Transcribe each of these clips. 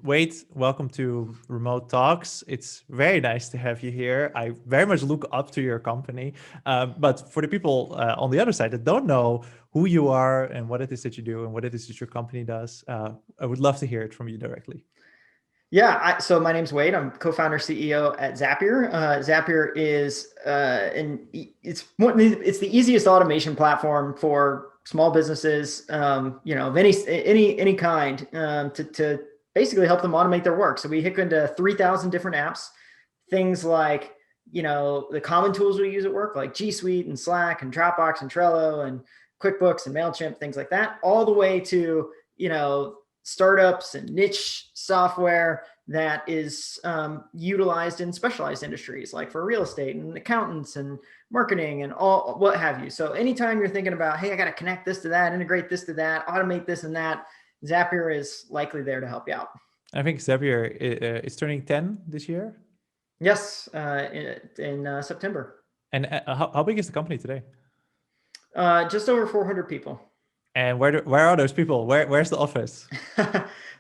Wade, welcome to Remote Talks. It's very nice to have you here. I very much look up to your company. But for the people on the other side that don't know who you are and what it is that you do and what it is that your company does, I would love to hear it from you directly. Yeah, so my name's Wade. I'm co-founder CEO at Zapier. Zapier is it's the easiest automation platform for small businesses, of any kind, to basically help them automate their work. So we hook into 3,000 different apps, things like the common tools we use at work, like G Suite and Slack and Dropbox and Trello and QuickBooks and Mailchimp, things like that, all the way to startups and niche software that is utilized in specialized industries, like for real estate and accountants and marketing and all what have you. So anytime you're thinking about, hey, I got to connect this to that, integrate this to that, automate this and that, Zapier is likely there to help you out. I think Zapier is turning 10 this year. Yes, in September. And how big is the company today? Just over 400 people. And where are those people? Where's the office?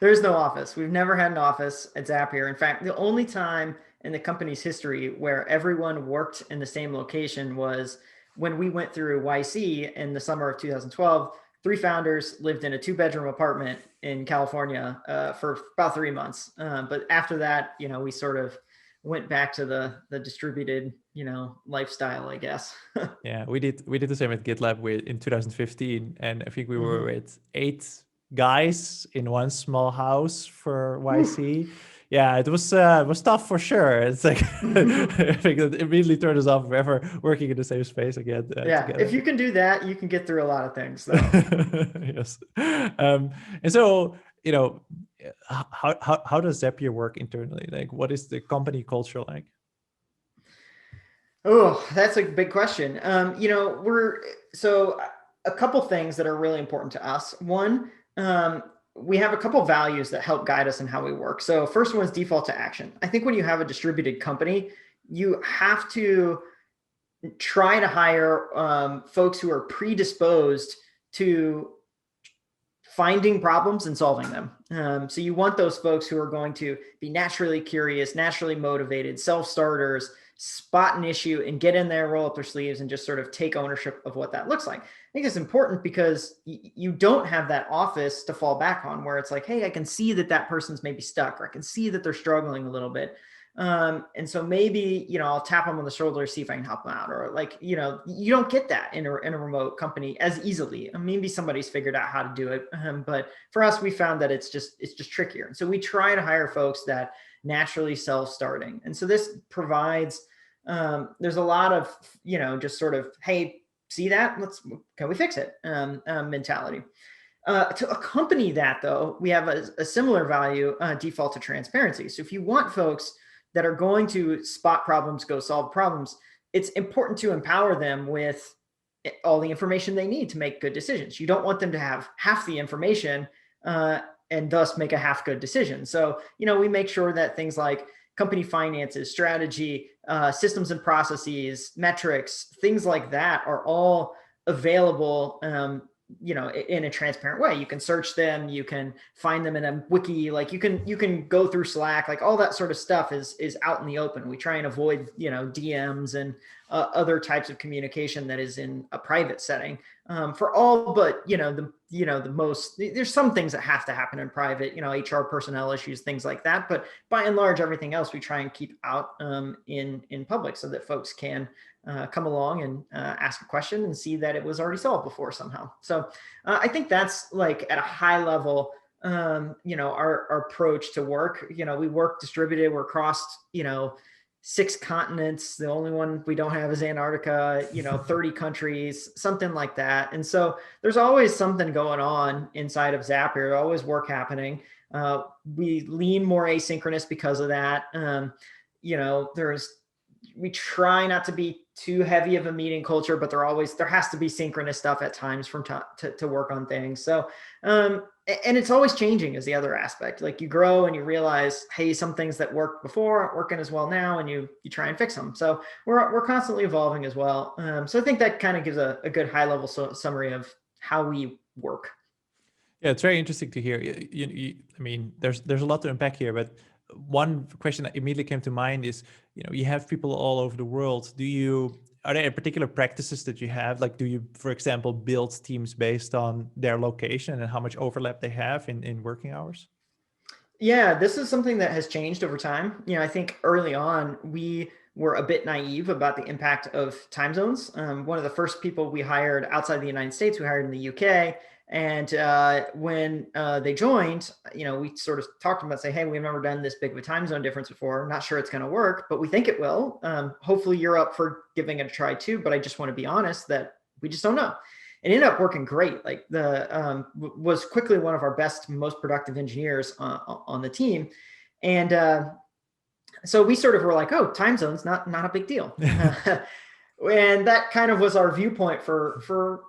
There's no office. We've never had an office at Zapier. In fact, the only time in the company's history where everyone worked in the same location was when we went through YC in the summer of 2012. 3 founders lived in a 2-bedroom apartment in California for about 3 months. But after that, we sort of went back to the distributed, lifestyle, I guess. Yeah, we did the same at GitLab in 2015, and I think we were Mhm. with 8 guys in one small house for YC. Yeah, it was tough for sure. It's like I think that immediately turned us off ever working in the same space again. Yeah, Together. if you can do that, you can get through a lot of things, though. Yes. And so, how does Zapier work internally? Like, what is the company culture like? Oh, that's a big question. A couple things that are really important to us. One, we have a couple values that help guide us in how we work. So first one is default to action. I think when you have a distributed company, you have to try to hire folks who are predisposed to finding problems and solving them. So you want those folks who are going to be naturally curious, naturally motivated, self-starters, spot an issue and get in there, roll up their sleeves and just sort of take ownership of what that looks like. I think it's important because you don't have that office to fall back on where it's like, hey, I can see that person's maybe stuck, or I can see that they're struggling a little bit. And so maybe, I'll tap them on the shoulder, see if I can help them out, or you don't get that in a remote company as easily. Maybe somebody's figured out how to do it. But for us, we found that it's just trickier. And so we try to hire folks that naturally self-starting. And so this provides, there's a lot of, just sort of, hey, see that? Can we fix it? Mentality. To accompany that, though, we have a similar value, default to transparency. So if you want folks that are going to spot problems, go solve problems, it's important to empower them with all the information they need to make good decisions. You don't want them to have half the information and thus make a half good decision. So, we make sure that things like company finances, strategy, systems and processes, metrics, things like that are all available in a transparent way. You can search them, you can find them in a wiki, like you can go through Slack, like all that sort of stuff is out in the open. We try and avoid, DMs and other types of communication that is in a private setting for all, but the most, there's some things that have to happen in private, HR personnel issues, things like that. But by and large, everything else we try and keep out in public so that folks can come along and ask a question and see that it was already solved before somehow. So I think that's like at a high level, our approach to work. We work distributed, we're across, 6 continents. The only one we don't have is Antarctica, 30 countries, something like that. And so there's always something going on inside of Zapier, always work happening. We lean more asynchronous because of that. We try not to be too heavy of a meeting culture, but there has to be synchronous stuff at times to work on things. So, and it's always changing is the other aspect. Like you grow and you realize, hey, some things that worked before aren't working as well now, and you try and fix them. So we're constantly evolving as well. So I think that kind of gives a good high level summary of how we work. Yeah, it's very interesting to hear. I mean, there's a lot to unpack here, but one question that immediately came to mind is, you have people all over the world. Are there particular practices that you have? Like, do you, for example, build teams based on their location and how much overlap they have in working hours? Yeah, this is something that has changed over time. I think early on we were a bit naive about the impact of time zones. One of the first people we hired outside the United States, we hired in the UK. And when they joined, we sort of talked about, say, hey, we've never done this big of a time zone difference before. Not sure it's going to work, but we think it will. Hopefully you're up for giving it a try too. But I just want to be honest that we just don't know. It ended up working great. Like was quickly one of our best, most productive engineers on the team. And so we sort of were like, oh, time zones, not a big deal. And that kind of was our viewpoint for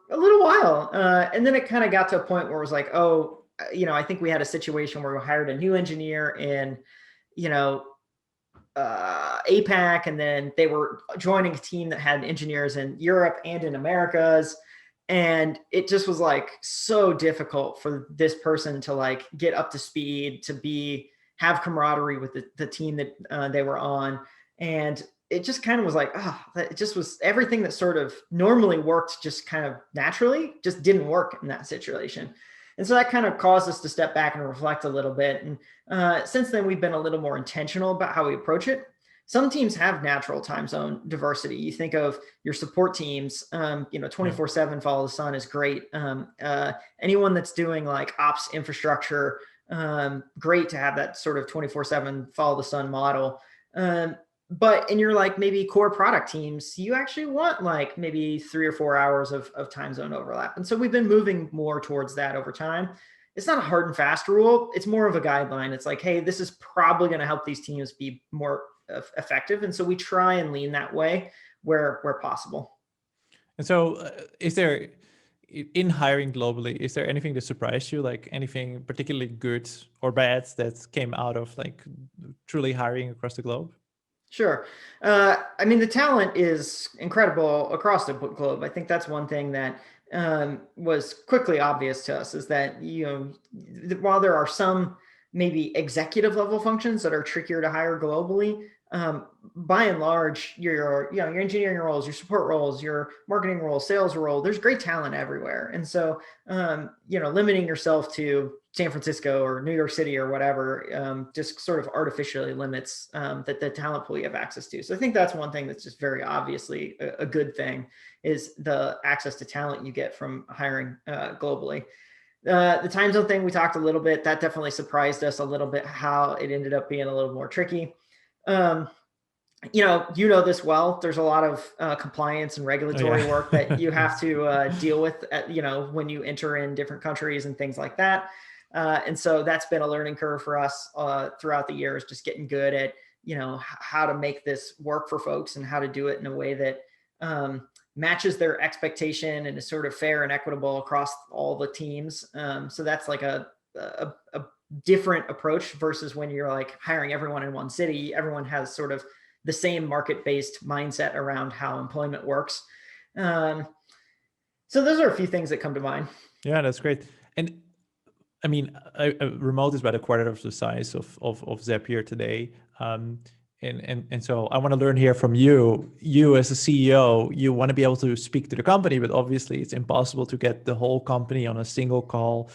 a little while. And then it kind of got to a point where it was like, oh, I think we had a situation where we hired a new engineer in, APAC, and then they were joining a team that had engineers in Europe and in Americas. And it just was like so difficult for this person to like get up to speed, to have camaraderie with the team that they were on. And it just kind of was like, it just was everything that sort of normally worked just kind of naturally just didn't work in that situation. And so that kind of caused us to step back and reflect a little bit. And since then, we've been a little more intentional about how we approach it. Some teams have natural time zone diversity. You think of your support teams, 24/7 follow the sun is great. Anyone that's doing like ops infrastructure, great to have that sort of 24/7 follow the sun model. But in your like maybe core product teams, you actually want like maybe 3 or 4 hours of time zone overlap. And so we've been moving more towards that over time. It's not a hard and fast rule. It's more of a guideline. It's like, hey, this is probably going to help these teams be more effective. And so we try and lean that way where possible. And so is there, in hiring globally, is there anything that surprised you, like anything particularly good or bad that came out of like truly hiring across the globe? Sure. I mean, the talent is incredible across the globe. I think that's one thing that was quickly obvious to us, is that, while there are some maybe executive level functions that are trickier to hire globally, by and large, your engineering roles, your support roles, your marketing roles, sales role, there's great talent everywhere. And so, limiting yourself to San Francisco or New York City or whatever, just sort of artificially limits the talent pool you have access to. So I think that's one thing that's just very obviously a good thing, is the access to talent you get from hiring globally. The time zone thing, we talked a little bit, that definitely surprised us a little bit, how it ended up being a little more tricky. This well, there's a lot of compliance and regulatory work that you have to deal with, when you enter in different countries and things like that. And so that's been a learning curve for us throughout the years, just getting good at, how to make this work for folks and how to do it in a way that matches their expectation and is sort of fair and equitable across all the teams. So that's like a different approach versus when you're like hiring everyone in one city. Everyone has sort of the same market-based mindset around how employment works. So those are a few things that come to mind. Yeah, that's great. And I mean, remote is about a quarter of the size of Zapier today. And so I want to learn here from you. You as a CEO, you want to be able to speak to the company, but obviously it's impossible to get the whole company on a single call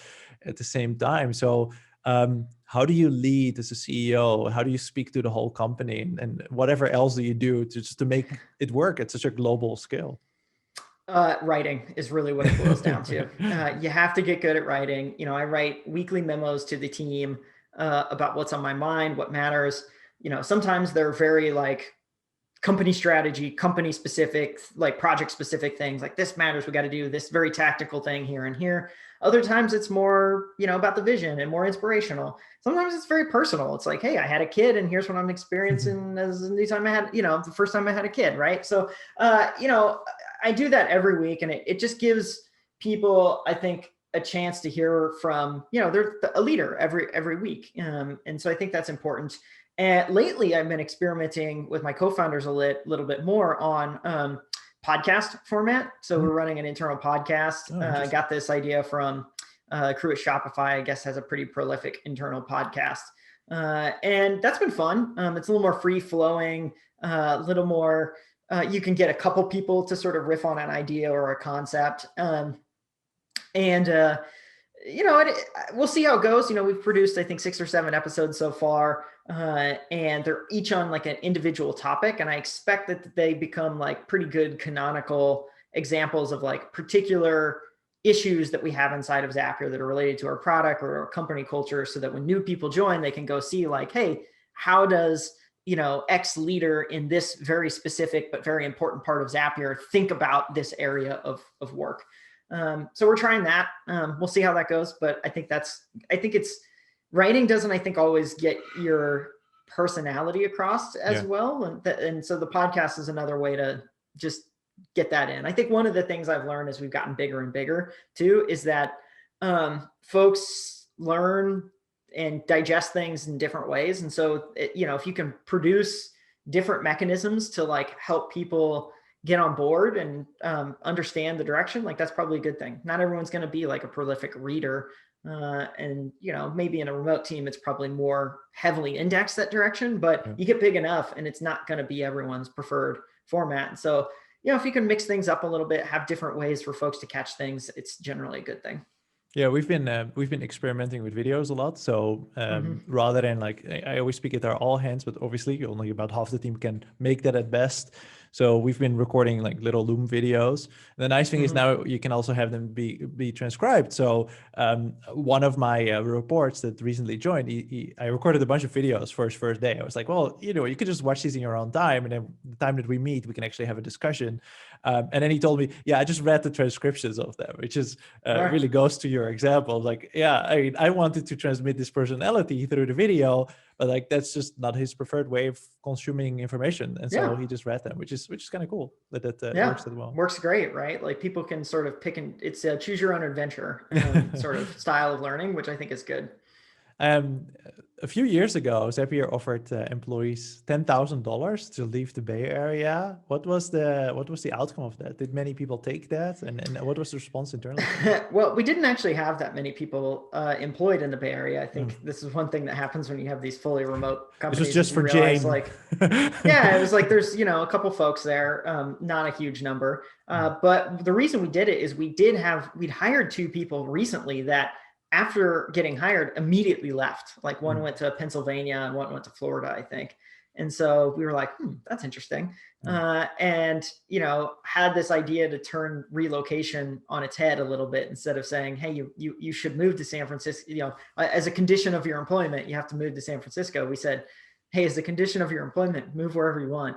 at the same time. So how do you lead as a CEO? How do you speak to the whole company? And whatever else do you do to make it work at such a global scale? Writing is really what it boils down to. You have to get good at writing. I write weekly memos to the team about what's on my mind, what matters. Sometimes they're very like company strategy, company specific, like project specific things, like this matters, we got to do this very tactical thing here and here. Other times it's more, about the vision and more inspirational. Sometimes it's very personal. It's like, hey, I had a kid and here's what I'm experiencing as the new time I had, the first time I had a kid. Right. So, I do that every week, and it just gives people, I think, a chance to hear from, they're a leader every week. And so I think that's important. And lately I've been experimenting with my co-founders a little bit more on podcast format. So we're running an internal podcast. I got this idea from crew at Shopify, I guess, has a pretty prolific internal podcast. And that's been fun. It's a little more free flowing, a little more, you can get a couple people to sort of riff on an idea or a concept. We'll see how it goes. We've produced, I think, 6 or 7 episodes so far, and they're each on like an individual topic. And I expect that they become like pretty good canonical examples of like particular issues that we have inside of Zapier that are related to our product or our company culture, so that when new people join, they can go see like, hey, how does X leader in this very specific but very important part of Zapier think about this area of work. So we're trying that. We'll see how that goes, but I think it's writing doesn't, I think, always get your personality across as well. And so the podcast is another way to just get that in. I think one of the things I've learned as we've gotten bigger and bigger too, is that folks learn and digest things in different ways. And so, if you can produce different mechanisms to like help people get on board and understand the direction, like that's probably a good thing. Not everyone's going to be like a prolific reader. And maybe in a remote team, it's probably more heavily indexed that direction, but you get big enough and it's not going to be everyone's preferred format. And so, if you can mix things up a little bit, have different ways for folks to catch things, it's generally a good thing. Yeah, we've been experimenting with videos a lot. So rather than like, I always speak at our all hands, but obviously only about half the team can make that at best. So we've been recording like little Loom videos. And the nice thing is now you can also have them be transcribed. So one of my reports that recently joined, I recorded a bunch of videos for his first day. I was like, well, you could just watch these in your own time, and then the time that we meet, we can actually have a discussion. And then he told me, yeah, I just read the transcriptions of them, which is really goes to your example. Like, yeah, I wanted to transmit this personality through the video, but like that's just not his preferred way of consuming information, and so he just read them, which is kind of cool that works as well. Works great, right? Like people can sort of pick, and it's a choose your own adventure sort of style of learning, which I think is good. A few years ago, Zapier offered employees $10,000 to leave the Bay Area. What was the outcome of that? Did many people take that, and what was the response internally? Well, we didn't actually have that many people employed in the Bay Area. I think this is one thing that happens when you have these fully remote companies. This was just for Jane. Like, yeah, it was like there's a couple folks there, not a huge number. But the reason we did it is we'd hired 2 people recently that, after getting hired, immediately left. Like one went to Pennsylvania and one went to Florida, I think. And so we were like, that's interesting. And, had this idea to turn relocation on its head a little bit, instead of saying, hey, you should move to San Francisco, as a condition of your employment, you have to move to San Francisco. We said, hey, as a condition of your employment, move wherever you want.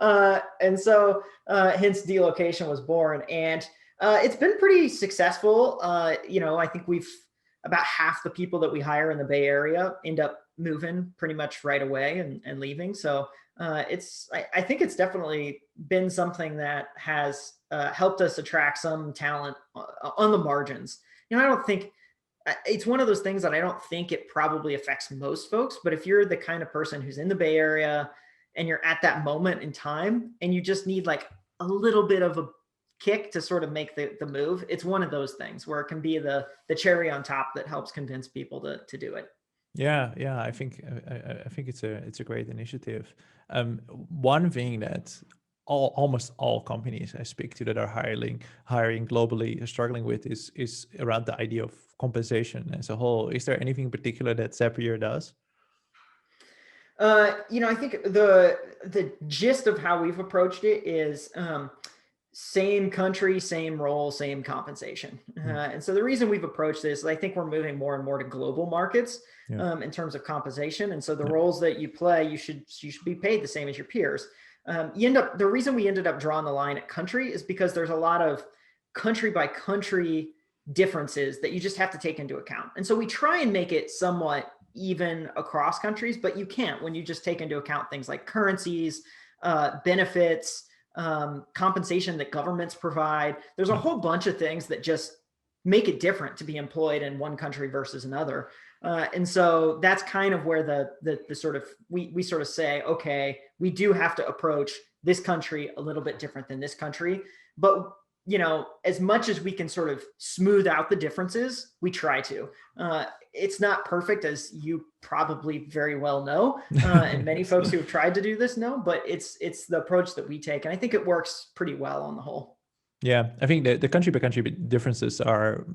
And so hence Delocation was born. And it's been pretty successful. I think about half the people that we hire in the Bay Area end up moving pretty much right away and leaving. So I think it's definitely been something that has helped us attract some talent on the margins. I don't think it's one of those things that I don't think it probably affects most folks, but if you're the kind of person who's in the Bay Area and you're at that moment in time and you just need like a little bit of a kick to sort of make the move, it's one of those things where it can be the cherry on top that helps convince people to do it. Yeah, I think it's a great initiative. One thing that almost all companies I speak to that are hiring globally are struggling with is around the idea of compensation as a whole. Is there anything in particular that Zapier does? I think the gist of how we've approached it is same country, same role, same compensation. And so the reason we've approached this is I think we're moving more and more to global markets in terms of compensation. And so the roles that you play, you should be paid the same as your peers. The reason we ended up drawing the line at country is because there's a lot of country by country differences that you just have to take into account. And so we try and make it somewhat even across countries, but you can't when you just take into account things like currencies, benefits, compensation that governments provide. There's a whole bunch of things that just make it different to be employed in one country versus another. And so that's kind of where the sort of, we sort of say, okay, we do have to approach this country a little bit different than this country, but as much as we can sort of smooth out the differences, we try to. It's not perfect, as you probably very well know, and many folks who have tried to do this know, but it's the approach that we take, and I think it works pretty well on the whole. Yeah, I think the country by country differences are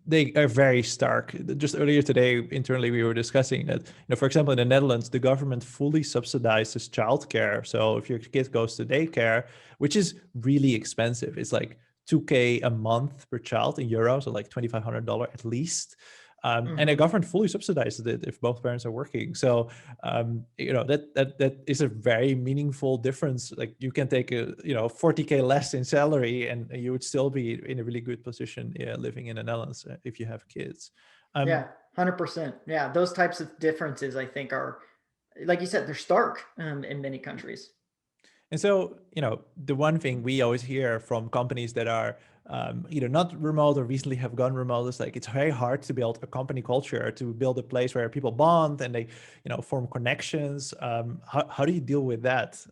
very stark. Just earlier today, internally, we were discussing that, for example, in the Netherlands, the government fully subsidizes childcare. So if your kid goes to daycare, which is really expensive, it's like 2K a month per child in euros, so like $2,500 at least. And the government fully subsidizes it if both parents are working. So that is a very meaningful difference. Like you can take 40K less in salary, and you would still be in a really good position living in the Netherlands if you have kids. Yeah, 100%. Yeah, those types of differences, I think, are, like you said, they're stark in many countries. And so, the one thing we always hear from companies that are either not remote or recently have gone remote is like, it's very hard to build a company culture, to build a place where people bond and they, form connections. How do you deal with that?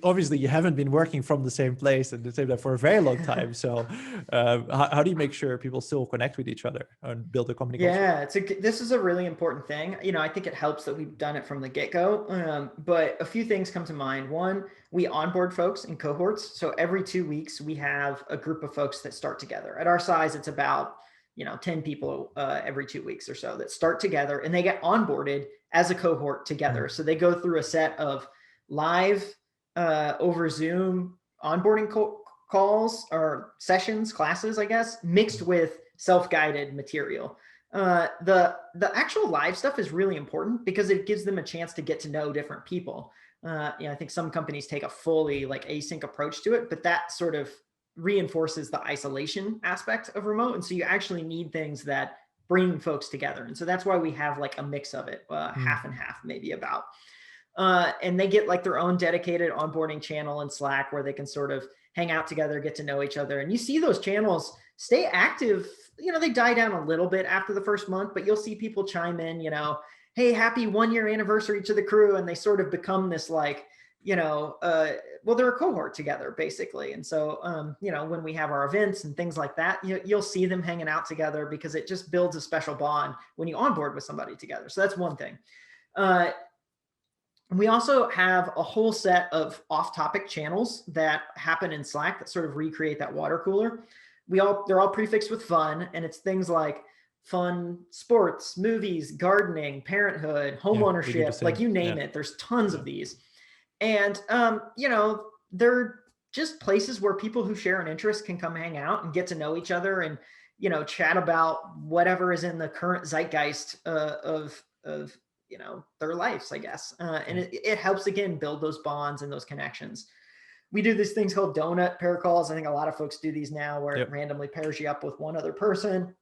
Obviously, you haven't been working from the same place and the same time for a very long time. So how do you make sure people still connect with each other and build a company culture? Yeah, this is a really important thing. I think it helps that we've done it from the get-go. But a few things come to mind. One, we onboard folks in cohorts. So every 2 weeks, we have a group of folks that start together. At our size, it's about 10 people every 2 weeks or so that start together, and they get onboarded as a cohort together. So they go through a set of live over Zoom onboarding calls or sessions, classes, I guess, mixed with self-guided material. The actual live stuff is really important because it gives them a chance to get to know different people. I think some companies take a fully like async approach to it, but that sort of reinforces the isolation aspect of remote. And so you actually need things that bring folks together. And so that's why we have like a mix of it, half and half, maybe about. And they get like their own dedicated onboarding channel in Slack where they can sort of hang out together, get to know each other. And you see those channels stay active. They die down a little bit after the first month, but you'll see people chime in, hey, happy 1-year anniversary to the crew. And they sort of become this like, well, they're a cohort together basically. And so, when we have our events and things like that, you'll see them hanging out together because it just builds a special bond when you onboard with somebody together. So that's one thing. We also have a whole set of off-topic channels that happen in Slack that sort of recreate that water cooler. They're all prefixed with fun, and it's things like fun sports, movies, gardening, parenthood, home ownership, like you name it. There's tons of these. And, they're just places where people who share an interest can come hang out and get to know each other and, chat about whatever is in the current zeitgeist of their lives, I guess. And it helps, again, build those bonds and those connections. We do these things called donut pair calls. I think a lot of folks do these now where it randomly pairs you up with one other person.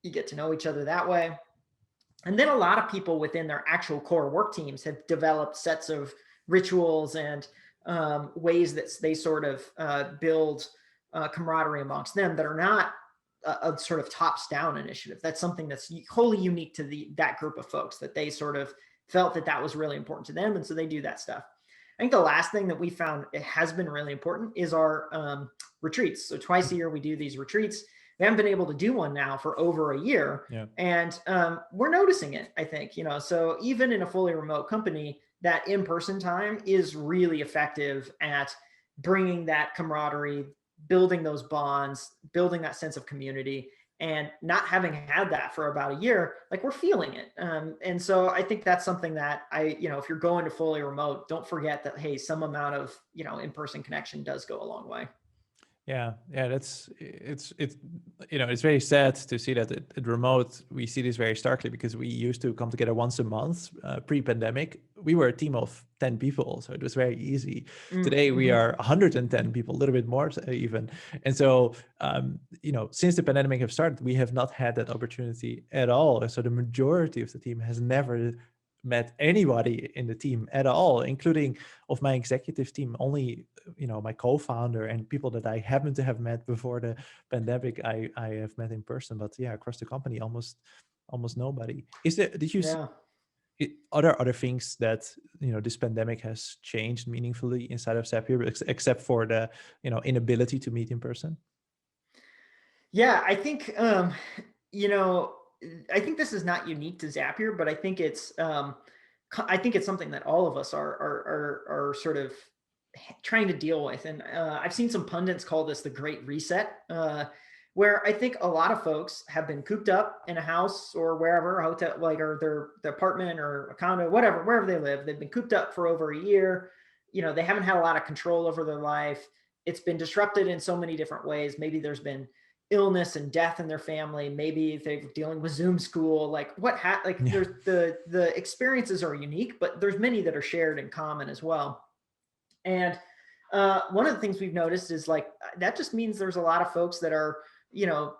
You get to know each other that way. And then a lot of people within their actual core work teams have developed sets of rituals and ways that they sort of build camaraderie amongst them that are not a sort of tops down initiative. That's something that's wholly unique to that group of folks, that they sort of felt that was really important to them. And so they do that stuff. I think the last thing that we found it has been really important is our retreats. So twice a year we do these retreats. We haven't been able to do one now for over a year. And we're noticing it, I think, so even in a fully remote company, that in-person time is really effective at bringing that camaraderie, building those bonds, building that sense of community. And not having had that for about a year, like we're feeling it. And so I think that's something that if you're going to fully remote, don't forget that, hey, some amount of, in-person connection does go a long way. Yeah, it's very sad to see that at remote we see this very starkly, because we used to come together once a month pre-pandemic. We were a team of 10 people, so it was very easy. Today we are 110 people, a little bit more even. And so since the pandemic have started, we have not had that opportunity at all. And so the majority of the team has never met anybody in the team at all, including of my executive team. Only my co-founder and people that I happen to have met before the pandemic I have met in person. But across the company, almost nobody. Did you see other things that this pandemic has changed meaningfully inside of Zapier, except for the inability to meet in person? Yeah, I think you know, I think this is not unique to Zapier, but I think it's something that all of us are sort of trying to deal with. And I've seen some pundits call this the Great Reset, where I think a lot of folks have been cooped up in a house or wherever, a hotel, like, or their apartment or a condo, whatever, wherever they live. They've been cooped up for over a year. They haven't had a lot of control over their life. It's been disrupted in so many different ways. Maybe there's been illness and death in their family. Maybe they're dealing with Zoom school. Like Yeah. there's the experiences are unique, but there's many that are shared in common as well. And one of the things we've noticed is like that just means there's a lot of folks that are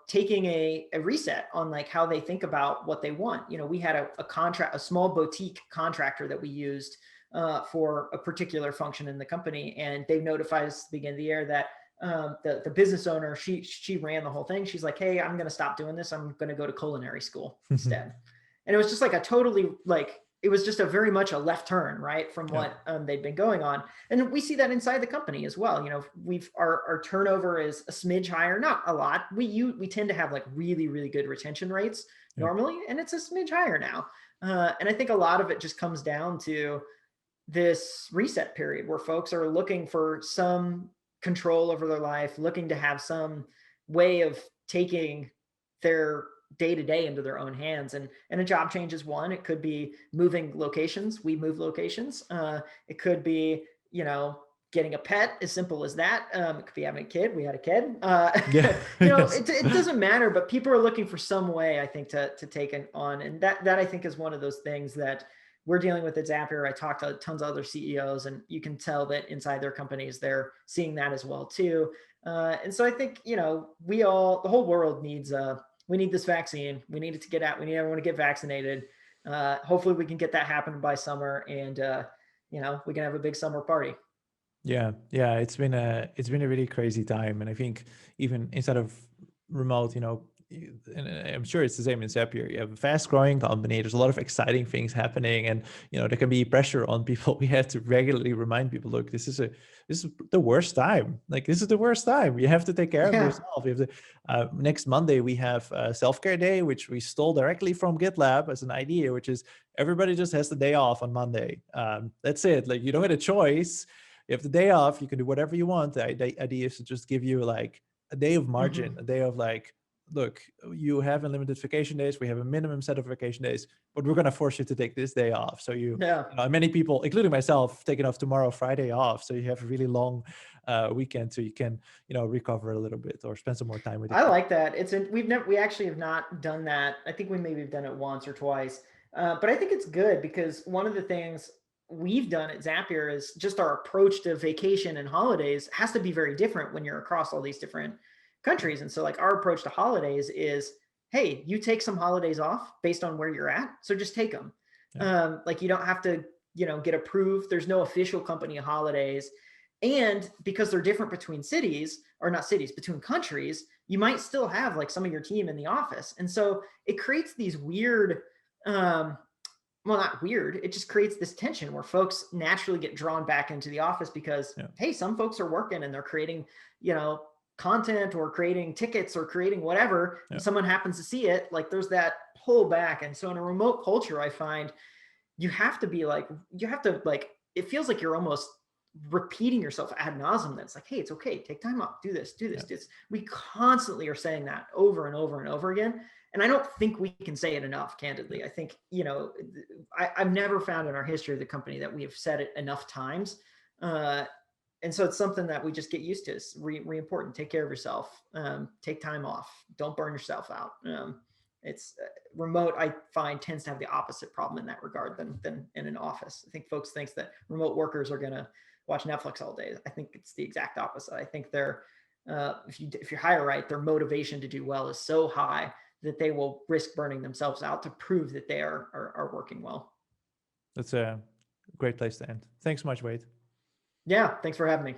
taking a reset on like how they think about what they want. We had a small boutique contractor that we used for a particular function in the company, and they notified us at the beginning of the year that the business owner, she ran the whole thing. She's like, hey, I'm going to stop doing this. I'm going to go to culinary school instead. And it was just like it was just a very much a left turn, right, from what they've been going on. And we see that inside the company as well. Our turnover is a smidge higher, not a lot. We tend to have like really, really good retention rates normally, and it's a smidge higher now. And I think a lot of it just comes down to this reset period where folks are looking for some control over their life, looking to have some way of taking their day to day into their own hands. And a job change is one. It could be moving locations. We move locations. It could be, getting a pet, as simple as that. It could be having a kid. We had a kid. Yeah. Yes. It doesn't matter, but people are looking for some way, I think, to take it on. And that I think is one of those things that we're dealing with at Zapier. I talked to tons of other CEOs, and you can tell that inside their companies, they're seeing that as well too. And so I think, the whole world needs we need this vaccine. We need it to get out. We need everyone to get vaccinated. Hopefully we can get that happen by summer, and we can have a big summer party. Yeah, it's been a really crazy time, and I think even instead of remote, and I'm sure it's the same in Zapier. You have a fast-growing company. There's a lot of exciting things happening, and there can be pressure on people. We have to regularly remind people, look, this is the worst time. Like, this is the worst time. You have to take care of Yeah. yourself. You have to. Next Monday we have SelfCare Day, which we stole directly from GitLab as an idea, which is everybody just has the day off on Monday. That's it. Like, you don't get a choice. You have the day off. You can do whatever you want. The idea is to just give you like a day of margin, a day of like, look, you have unlimited vacation days. We have a minimum set of vacation days, but we're going to force you to take this day off. So many people, including myself, taking off tomorrow, Friday off. So you have a really long weekend, so you can, recover a little bit or spend some more time with it. I like that. We actually have not done that. I think we've done it once or twice, but I think it's good because one of the things we've done at Zapier is just our approach to vacation and holidays has to be very different when you're across all these different countries. And so like our approach to holidays is, hey, you take some holidays off based on where you're at. So just take them. Like you don't have to, get approved. There's no official company holidays. And because they're different between cities, or not cities, between countries, you might still have like some of your team in the office. And so it creates these weird, well, not weird. It just creates this tension where folks naturally get drawn back into the office because, hey, some folks are working and they're creating, content or creating tickets or creating whatever, and someone happens to see it. Like there's that pull back. And so in a remote culture, I find you have to it feels like you're almost repeating yourself ad nauseum. That's like, hey, it's okay. Take time off. Do this. We constantly are saying that over and over and over again. And I don't think we can say it enough, candidly. I think, I've never found in our history of the company that we have said it enough times. And so it's something that we just get used to. It's really important. Take care of yourself. Take time off. Don't burn yourself out. It's remote, I find, tends to have the opposite problem in that regard than in an office. I think folks think that remote workers are going to watch Netflix all day. I think it's the exact opposite. I think they're, if you hire right, their motivation to do well is so high that they will risk burning themselves out to prove that they are working well. That's a great place to end. Thanks so much, Wade. Yeah, thanks for having me.